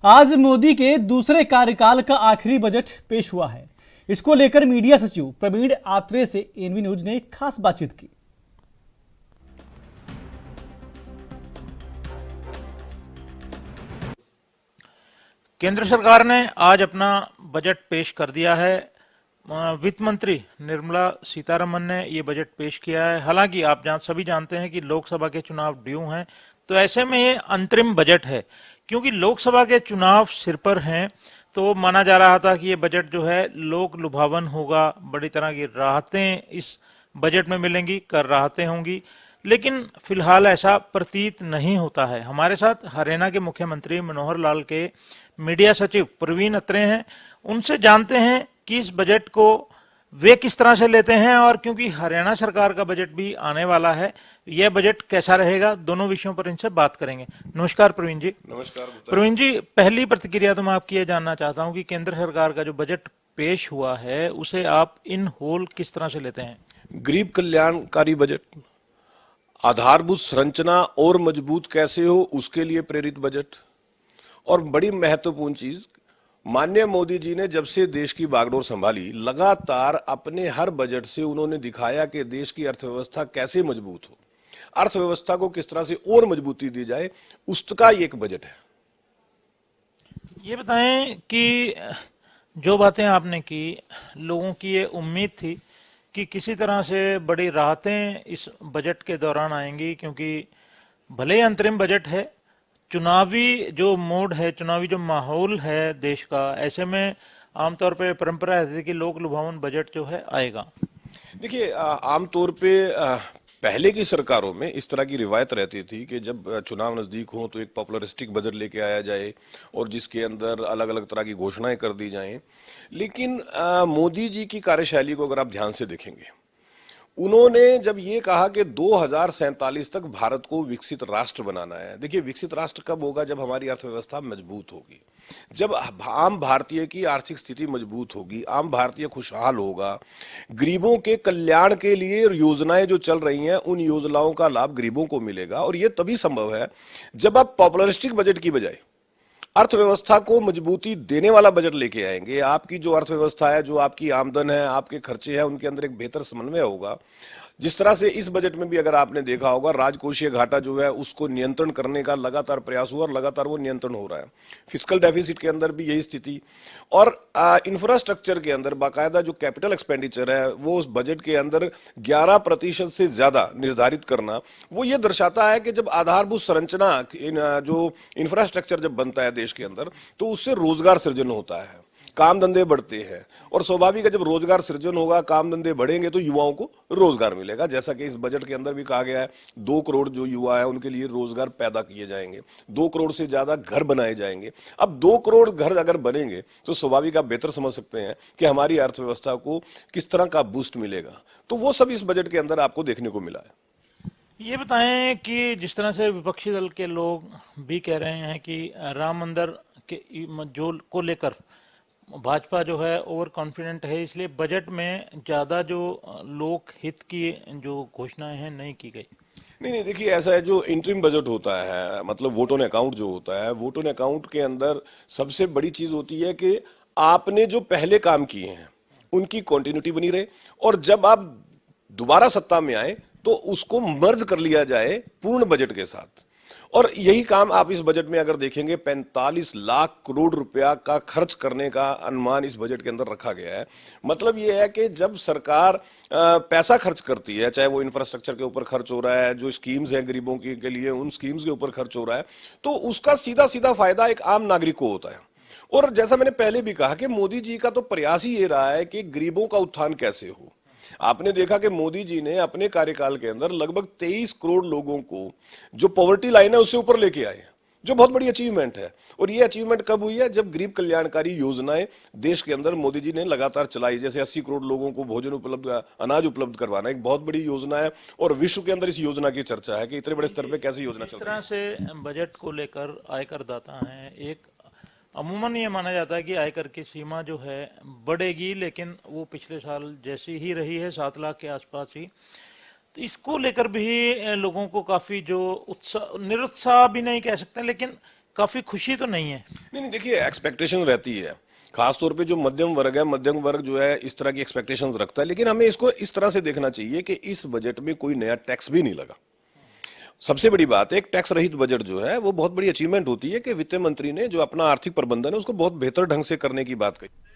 आज मोदी के दूसरे कार्यकाल का आखिरी बजट पेश हुआ है। इसको लेकर मीडिया सचिव प्रवीण आत्रे से एनवी न्यूज ने खास बातचीत की। केंद्र सरकार ने आज अपना बजट पेश कर दिया है। वित्त मंत्री निर्मला सीतारमन ने ये बजट पेश किया है। हालांकि आप सभी जानते हैं कि लोकसभा के चुनाव ड्यू हैं, तो ऐसे में ये अंतरिम बजट है। क्योंकि लोकसभा के चुनाव सिर पर हैं, तो माना जा रहा था कि ये बजट जो है लोक लुभावन होगा, बड़ी तरह की राहतें इस बजट में मिलेंगी, कर राहतें होंगी। लेकिन फिलहाल ऐसा प्रतीत नहीं होता है। हमारे साथ हरियाणा के मुख्यमंत्री मनोहर लाल के मीडिया सचिव प्रवीण अत्रे हैं। उनसे जानते हैं कि इस बजट को वे किस तरह से लेते हैं, और क्योंकि हरियाणा सरकार का बजट भी आने वाला है, यह बजट कैसा रहेगा, दोनों विषयों पर इनसे बात करेंगे। नमस्कार प्रवीण जी। नमस्कार प्रवीण जी, पहली प्रतिक्रिया तो मैं आपकी ये जानना चाहता हूं कि केंद्र सरकार का जो बजट पेश हुआ है उसे आप इन होल किस तरह से लेते हैं? गरीब कल्याणकारी बजट, आधारभूत संरचना और मजबूत कैसे हो उसके लिए प्रेरित बजट, और बड़ी महत्वपूर्ण चीज, माननीय मोदी जी ने जब से देश की बागडोर संभाली, लगातार अपने हर बजट से उन्होंने दिखाया कि देश की अर्थव्यवस्था कैसे मजबूत हो, अर्थव्यवस्था को किस तरह से और मजबूती दी जाए, उसका एक बजट है। ये बताएं कि जो बातें आपने की, लोगों की ये उम्मीद थी कि किसी तरह से बड़ी राहतें इस बजट के दौरान आएंगी, क्योंकि भले ही अंतरिम बजट है, चुनावी जो मोड है, चुनावी जो माहौल है देश का, ऐसे में आमतौर पे परंपरा ऐसी थी कि लोक लुभावन बजट जो है आएगा। देखिए, आमतौर पे पहले की सरकारों में इस तरह की रिवायत रहती थी कि जब चुनाव नजदीक हो तो एक पॉपुलरिस्टिक बजट लेके आया जाए और जिसके अंदर अलग अलग तरह की घोषणाएं कर दी जाएं। लेकिन मोदी जी की कार्यशैली को अगर आप ध्यान से देखेंगे, उन्होंने जब ये कहा कि 2047 तक भारत को विकसित राष्ट्र बनाना है। देखिए, विकसित राष्ट्र कब होगा? जब हमारी अर्थव्यवस्था मजबूत होगी, जब आम भारतीय की आर्थिक स्थिति मजबूत होगी, आम भारतीय खुशहाल होगा, गरीबों के कल्याण के लिए योजनाएं जो चल रही हैं उन योजनाओं का लाभ गरीबों को मिलेगा। और ये तभी संभव है जब आप पॉपुलरिस्टिक बजट की बजाय अर्थव्यवस्था को मजबूती देने वाला बजट लेके आएंगे। आपकी जो अर्थव्यवस्था है, जो आपकी आमदन है, आपके खर्चे हैं, उनके अंदर एक बेहतर समन्वय होगा। जिस तरह से इस बजट में भी अगर आपने देखा होगा, राजकोषीय घाटा जो है उसको नियंत्रण करने का लगातार प्रयास हुआ और लगातार वो नियंत्रण हो रहा है। फिस्कल डेफिसिट के अंदर भी यही स्थिति, और इंफ्रास्ट्रक्चर के अंदर बाकायदा जो कैपिटल एक्सपेंडिचर है वो उस बजट के अंदर 11% से ज्यादा निर्धारित करना, वो ये दर्शाता है कि जब आधारभूत संरचना जो इंफ्रास्ट्रक्चर जब बनता है देश के अंदर, तो उससे रोजगार सृजन होता है, काम धंधे बढ़ते हैं। और स्वाभाविक है, जब रोजगार सृजन होगा, काम धंधे बढ़ेंगे तो युवाओं को रोजगार मिलेगा। जैसा कि इस बजट के अंदर भी कहा गया है, 2 करोड़ जो युवा है उनके लिए रोजगार पैदा किए जाएंगे, 2 करोड़ से ज्यादा घर बनाए जाएंगे। अब 2 करोड़ घर अगर बनेंगे तो स्वाभाविक आप बेहतर समझ सकते हैं कि हमारी अर्थव्यवस्था को किस तरह का बूस्ट मिलेगा। तो वो सब इस बजट के अंदर आपको देखने को मिला है। ये बताएं कि जिस तरह से विपक्षी दल के लोग भी कह रहे हैं कि राम मंदिर के जो को लेकर भाजपा जो है ओवर कॉन्फिडेंट है, इसलिए बजट में ज्यादा जो लोक हित की जो घोषणाएं हैं नहीं की गई। नहीं, देखिए, ऐसा है, जो इंटरिम बजट होता है, मतलब वोट ऑन अकाउंट जो होता है, वोट ऑन अकाउंट के अंदर सबसे बड़ी चीज होती है कि आपने जो पहले काम किए हैं उनकी कंटिन्यूटी बनी रहे, और जब आप दोबारा सत्ता में आए तो उसको मर्ज कर लिया जाए पूर्ण बजट के साथ। और यही काम आप इस बजट में अगर देखेंगे, 45 लाख करोड़ रुपया का खर्च करने का अनुमान इस बजट के अंदर रखा गया है। मतलब यह है कि जब सरकार पैसा खर्च करती है, चाहे वो इंफ्रास्ट्रक्चर के ऊपर खर्च हो रहा है, जो स्कीम्स हैं गरीबों के लिए उन स्कीम्स के ऊपर खर्च हो रहा है, तो उसका सीधा सीधा फायदा एक आम नागरिक को होता है। और जैसा मैंने पहले भी कहा कि मोदी जी का तो प्रयास ही ये रहा है कि गरीबों का उत्थान कैसे हो। आपने देखा कि मोदी जी ने अपने कार्यकाल के अंदर लगभग 23 करोड़ लोगों को जो पॉवर्टी लाइन है उससे ऊपर लेके आए, जो बहुत बड़ी अचीवमेंट है। और ये अचीवमेंट कब हुई है? जब गरीब कल्याणकारी योजनाएं देश के अंदर मोदी जी ने लगातार चलाई। जैसे 80 करोड़ लोगों को भोजन उपलब्ध, अनाज उपलब्ध करवाना एक बहुत बड़ी योजना है, और विश्व के अंदर इस योजना की चर्चा है कि इतने बड़े स्तर पर कैसी योजना चल रही है। इस तरह से बजट को लेकर आयकर दाता हैं, एक अमूमन ये माना जाता है कि आयकर की सीमा जो है बढ़ेगी, लेकिन वो पिछले साल जैसी ही रही है, 7 लाख के आसपास ही। तो इसको लेकर भी लोगों को काफी जो उत्साह, निरुत्साह भी नहीं कह सकते, लेकिन काफी खुशी तो नहीं है। नहीं, देखिए, एक्सपेक्टेशन रहती है, खासतौर पे जो मध्यम वर्ग है, मध्यम वर्ग जो है इस तरह की एक्सपेक्टेशंस रखता है, लेकिन हमें इसको इस तरह से देखना चाहिए कि इस बजट में कोई नया टैक्स भी नहीं लगा। सबसे बड़ी बात है, एक टैक्स रहित बजट जो है वो बहुत बड़ी अचीवमेंट होती है कि वित्त मंत्री ने जो अपना आर्थिक प्रबंधन है उसको बहुत बेहतर ढंग से करने की बात कही।